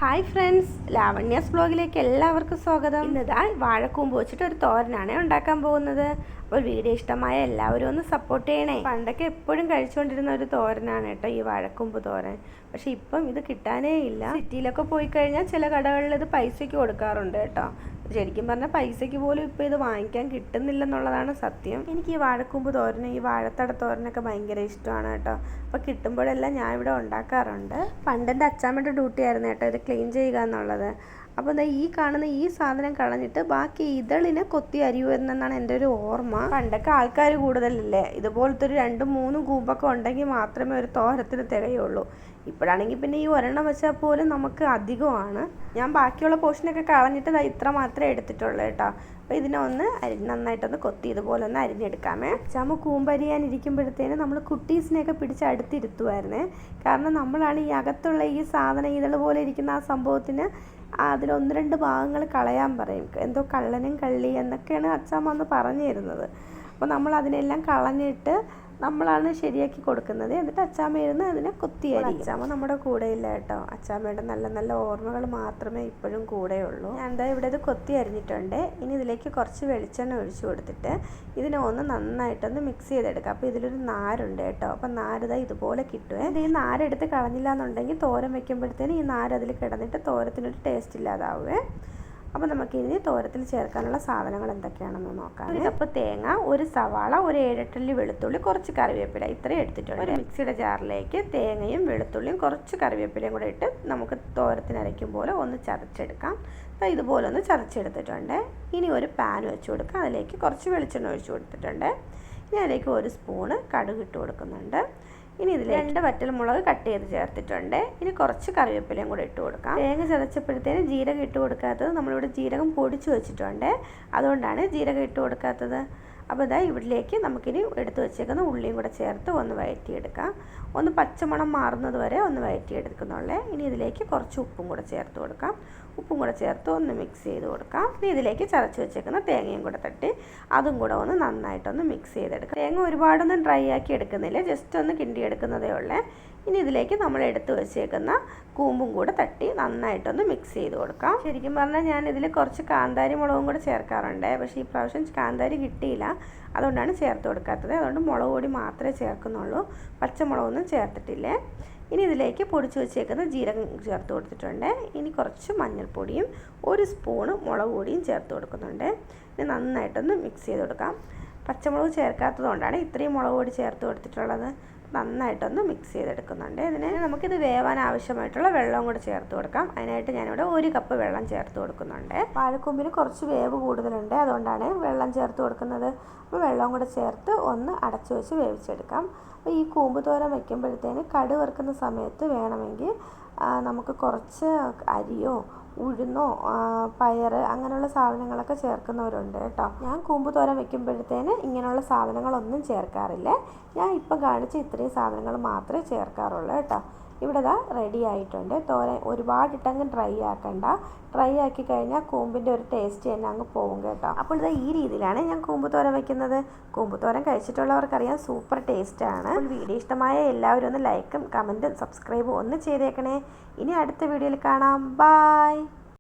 Hi friends, ലാവണ്യാസ് ബ്ലോഗിലേക്ക് എല്ലാവർക്കും സ്വാഗതം. ഇന്നിതാ വാഴക്കൂമ്പ് വെച്ചിട്ട് ഒരു തോരനാണ് ഉണ്ടാക്കാൻ പോകുന്നത്. അപ്പോൾ വീഡിയോ ഇഷ്ടമായ എല്ലാവരും ഒന്ന് സപ്പോർട്ട് ചെയ്യണേ. പണ്ടൊക്കെ എപ്പോഴും കഴിച്ചുകൊണ്ടിരുന്ന ഒരു തോരനാണ് കേട്ടോ ഈ വാഴക്കൂമ്പ് തോരൻ. പക്ഷെ ഇപ്പം ഇത് കിട്ടാനേ ഇല്ല. സിറ്റിയിലൊക്കെ പോയി കഴിഞ്ഞാൽ ചില കടകളിൽ ഇത് പൈസയ്ക്ക് കൊടുക്കാറുണ്ട് കേട്ടോ. ശരിക്കും പറഞ്ഞാൽ പൈസയ്ക്ക് പോലും ഇപ്പോൾ ഇത് വാങ്ങിക്കാൻ കിട്ടുന്നില്ലെന്നുള്ളതാണ് സത്യം. എനിക്ക് ഈ വാഴക്കൂമ്പ് തോരനും ഈ വാഴത്തട തോരനൊക്കെ ഭയങ്കര ഇഷ്ടമാണ് കേട്ടോ. അപ്പോൾ കിട്ടുമ്പോഴെല്ലാം ഞാൻ ഇവിടെ ഉണ്ടാക്കാറുണ്ട്. പണ്ടെൻ്റെ അച്ചാമ്മയുടെ ഡ്യൂട്ടി ആയിരുന്നു കേട്ടോ ഇത് ക്ലീൻ ചെയ്യുക എന്നുള്ളത്. അപ്പോൾ എന്താ ഈ കാണുന്ന ഈ സാധനം കളഞ്ഞിട്ട് ബാക്കി ഇതളിനെ കൊത്തി അരിയുമെന്നാണ് എൻ്റെ ഒരു ഓർമ്മ. പണ്ടൊക്കെ ആൾക്കാർ കൂടുതലല്ലേ, ഇതുപോലത്തെ ഒരു 2-3 കൂമ്പൊക്കെ ഉണ്ടെങ്കിൽ മാത്രമേ ഒരു തോരത്തിന് തികയുള്ളൂ. ഇപ്പോഴാണെങ്കിൽ പിന്നെ ഈ ഒരെണ്ണം വെച്ചാൽ പോലും നമുക്ക് അധികമാണ്. ഞാൻ ബാക്കിയുള്ള പോർഷനൊക്കെ കളഞ്ഞിട്ട് ഇത്ര മാത്രമേ എടുത്തിട്ടുള്ളൂ കേട്ടോ. അപ്പോൾ ഇതിനെ ഒന്ന് നന്നായിട്ടൊന്ന് കൊത്തി ഇതുപോലെ ഒന്ന് അരിഞ്ഞെടുക്കാമേ. അച്ചാമ്മ കൂമ്പരിയാനിരിക്കുമ്പോഴത്തേന് നമ്മൾ കുട്ടീസിനെയൊക്കെ പിടിച്ച് അടുത്തിരുത്തുമായിരുന്നേ. കാരണം നമ്മളാണ് ഈ അകത്തുള്ള ഈ സാധനം ഇതുപോലെ ഇരിക്കുന്ന ആ സംഭവത്തിന് അതിൽ 1-2 ഭാഗങ്ങൾ കളയാൻ പറയും. എന്തോ കള്ളനും കള്ളി എന്നൊക്കെയാണ് അച്ചാമ്മ അന്ന് പറഞ്ഞു തരുന്നത്. അപ്പോൾ നമ്മൾ അതിനെല്ലാം കളഞ്ഞിട്ട് നമ്മളാണ് ശരിയാക്കി കൊടുക്കുന്നത്. എന്നിട്ട് അച്ചാമ്മ ഇരുന്ന് അതിനെ കൊത്തിയരി. അച്ചാമ്മ നമ്മുടെ കൂടെ ഇല്ല കേട്ടോ. അച്ചാമ്മയുടെ നല്ല നല്ല ഓർമ്മകൾ മാത്രമേ ഇപ്പോഴും കൂടെയുള്ളൂ. ഞാൻ എന്താ ഇവിടെ ഇത് കൊത്തി അരിഞ്ഞിട്ടുണ്ട്. ഇനി ഇതിലേക്ക് കുറച്ച് വെളിച്ചെണ്ണ ഒഴിച്ചു കൊടുത്തിട്ട് ഇതിനെ ഒന്ന് നന്നായിട്ടൊന്ന് മിക്സ് ചെയ്തെടുക്കാം. അപ്പോൾ ഇതിലൊരു നാരുണ്ട് കേട്ടോ. അപ്പം നാരിത ഇതുപോലെ കിട്ടുമേ. ഇത് ഈ നാരെടുത്ത് കളഞ്ഞില്ല എന്നുണ്ടെങ്കിൽ തോരൻ വെക്കുമ്പോഴത്തേന് ഈ നാര് അതിൽ കിടന്നിട്ട് തോരത്തിനൊരു ടേസ്റ്റ് ഇല്ലാതാവുമേ. അപ്പോൾ നമുക്കിനി തോരത്തിൽ ചേർക്കാനുള്ള സാധനങ്ങൾ എന്തൊക്കെയാണെന്ന് നോക്കാം. 1 കപ്പ് തേങ്ങ, 1 സവാള, 7-8 അല്ലി വെളുത്തുള്ളി, കുറച്ച് കറിവേപ്പില, ഇത്രയും എടുത്തിട്ടുണ്ട്. ഒരു മിക്സിയുടെ ജാറിലേക്ക് തേങ്ങയും വെളുത്തുള്ളിയും കുറച്ച് കറിവേപ്പിലയും കൂടെ ഇട്ട് നമുക്ക് തോരത്തിന് അരയ്ക്കും പോലെ ഒന്ന് ചതച്ചെടുക്കാം. ഇതുപോലെ ഒന്ന് ചതച്ചെടുത്തിട്ടുണ്ട്. ഇനി ഒരു പാൻ വെച്ച് കൊടുക്കാം. അതിലേക്ക് കുറച്ച് വെളിച്ചെണ്ണ ഒഴിച്ച് കൊടുത്തിട്ടുണ്ട്. ഇനി അതിലേക്ക് 1 സ്പൂണ് കടുക് ഇട്ട് കൊടുക്കുന്നുണ്ട്. ഇനി ഇതിൽ 2 വറ്റൽമുളക് കട്ട് ചെയ്ത് ചേർത്തിട്ടുണ്ട്. ഇനി കുറച്ച് കറിവേപ്പിലയും കൂടെ ഇട്ട് കൊടുക്കാം. തേങ്ങ ചതച്ചപ്പോഴത്തേന് ജീരകം ഇട്ട് കൊടുക്കാത്തത്, നമ്മളിവിടെ ജീരകം പൊടിച്ച് വെച്ചിട്ടുണ്ട്, അതുകൊണ്ടാണ് ജീരകം ഇട്ട് കൊടുക്കാത്തത്. അപ്പോൾ ഇതാ ഇവിടേക്ക് നമുക്കിനി എടുത്ത് വെച്ചേക്കുന്ന ഉള്ളിയും കൂടെ ചേർത്ത് ഒന്ന് വഴറ്റിയെടുക്കാം. ഒന്ന് പച്ചമണം മാറുന്നത് വരെ ഒന്ന് വഴറ്റിയെടുക്കുന്നുള്ളേ. ഇനി ഇതിലേക്ക് കുറച്ച് ഉപ്പും കൂടെ ചേർത്ത് കൊടുക്കാം. ഉപ്പും കൂടെ ചേർത്ത് ഒന്ന് മിക്സ് ചെയ്ത് കൊടുക്കാം. ഇനി ഇതിലേക്ക് ചതച്ച് വെച്ചേക്കുന്ന തേങ്ങയും കൂടെ തട്ടി അതും കൂടെ ഒന്ന് നന്നായിട്ടൊന്ന് മിക്സ് ചെയ്തെടുക്കാം. തേങ്ങ ഒരുപാടൊന്നും ഡ്രൈ ആക്കി എടുക്കുന്നില്ല, ജസ്റ്റ് ഒന്ന് കിണ്ടി എടുക്കുന്നതേ ഉള്ളേ. ഇനി ഇതിലേക്ക് നമ്മൾ എടുത്ത് വെച്ചേക്കുന്ന കൂമ്പും കൂടെ തട്ടി നന്നായിട്ടൊന്ന് മിക്സ് ചെയ്ത് കൊടുക്കാം. ശരിക്കും പറഞ്ഞാൽ ഞാൻ ഇതിൽ കുറച്ച് കാന്താരി മുളകും കൂടെ ചേർക്കാറുണ്ട്. പക്ഷേ ഈ പ്രാവശ്യം കാന്താരി കിട്ടിയില്ല, അതുകൊണ്ടാണ് ചേർത്ത് കൊടുക്കാത്തത്. അതുകൊണ്ട് മുളക് പൊടി മാത്രമേ ചേർക്കുന്നുള്ളൂ, പച്ചമുളകൊന്നും ചേർത്തിട്ടില്ലേ. ഇനി ഇതിലേക്ക് പൊടിച്ച് വെച്ചേക്കുന്ന ജീരകം ചേർത്ത് കൊടുത്തിട്ടുണ്ട്. ഇനി കുറച്ച് മഞ്ഞൾപ്പൊടിയും 1 സ്പൂണ് മുളക് പൊടിയും ചേർത്ത് കൊടുക്കുന്നുണ്ട്. ഇനി നന്നായിട്ടൊന്ന് മിക്സ് ചെയ്ത് കൊടുക്കാം. പച്ചമുളക് ചേർക്കാത്തത് കൊണ്ടാണ് ഇത്രയും മുളക് പൊടി ചേർത്ത് കൊടുത്തിട്ടുള്ളത്. നന്നായിട്ടൊന്ന് മിക്സ് ചെയ്തെടുക്കുന്നുണ്ട്. ഇതിന് നമുക്കിത് വേവാൻ ആവശ്യമായിട്ടുള്ള വെള്ളവും കൂടെ ചേർത്ത് കൊടുക്കാം. അതിനായിട്ട് ഞാനിവിടെ 1 കപ്പ് വെള്ളം ചേർത്ത് കൊടുക്കുന്നുണ്ട്. വാഴക്കൂമ്പിന് കുറച്ച് വേവ് കൂടുതലുണ്ട്, അതുകൊണ്ടാണ് വെള്ളം ചേർത്ത് കൊടുക്കുന്നത്. അപ്പോൾ വെള്ളം കൂടെ ചേർത്ത് ഒന്ന് അടച്ചു വെച്ച് വേവിച്ചെടുക്കാം. അപ്പോൾ ഈ കൂമ്പ് തോരൻ വയ്ക്കുമ്പോഴത്തേന് കടുക് വറുക്കുന്ന സമയത്ത് വേണമെങ്കിൽ നമുക്ക് കുറച്ച് അരിയോ ഉഴുന്നോ പയർ അങ്ങനെയുള്ള സാധനങ്ങളൊക്കെ ചേർക്കുന്നവരുണ്ട് കേട്ടോ. ഞാൻ കൂമ്പ് തോരൻ വെക്കുമ്പോഴത്തേന് ഇങ്ങനെയുള്ള സാധനങ്ങളൊന്നും ചേർക്കാറില്ല. ഞാൻ ഇപ്പം കാണിച്ച ഇത്രയും സാധനങ്ങൾ മാത്രമേ ചേർക്കാറുള്ളൂ കേട്ടോ. ഇവിടെ ഇതാ റെഡി ആയിട്ടുണ്ട്. തോരൻ ഒരുപാടിട്ടങ്ങ് ഡ്രൈ ആക്കണ്ട. ഡ്രൈ ആക്കി കഴിഞ്ഞാൽ കൂമ്പിൻ്റെ ഒരു ടേസ്റ്റ് തന്നെ അങ്ങ് പോകും കേട്ടോ. അപ്പോൾ ഇതാ ഈ രീതിയിലാണ് ഞാൻ കൂമ്പ് തോരൻ വെക്കുന്നത്. കൂമ്പ് തോരൻ കഴിച്ചിട്ടുള്ളവർക്കറിയാം സൂപ്പർ ടേസ്റ്റാണ്. വീഡിയോ ഇഷ്ടമായ എല്ലാവരും ഒന്ന് ലൈക്കും കമൻറ്റും സബ്സ്ക്രൈബും ഒന്ന് ചെയ്തേക്കണേ. ഇനി അടുത്ത വീഡിയോയിൽ കാണാം. ബൈ.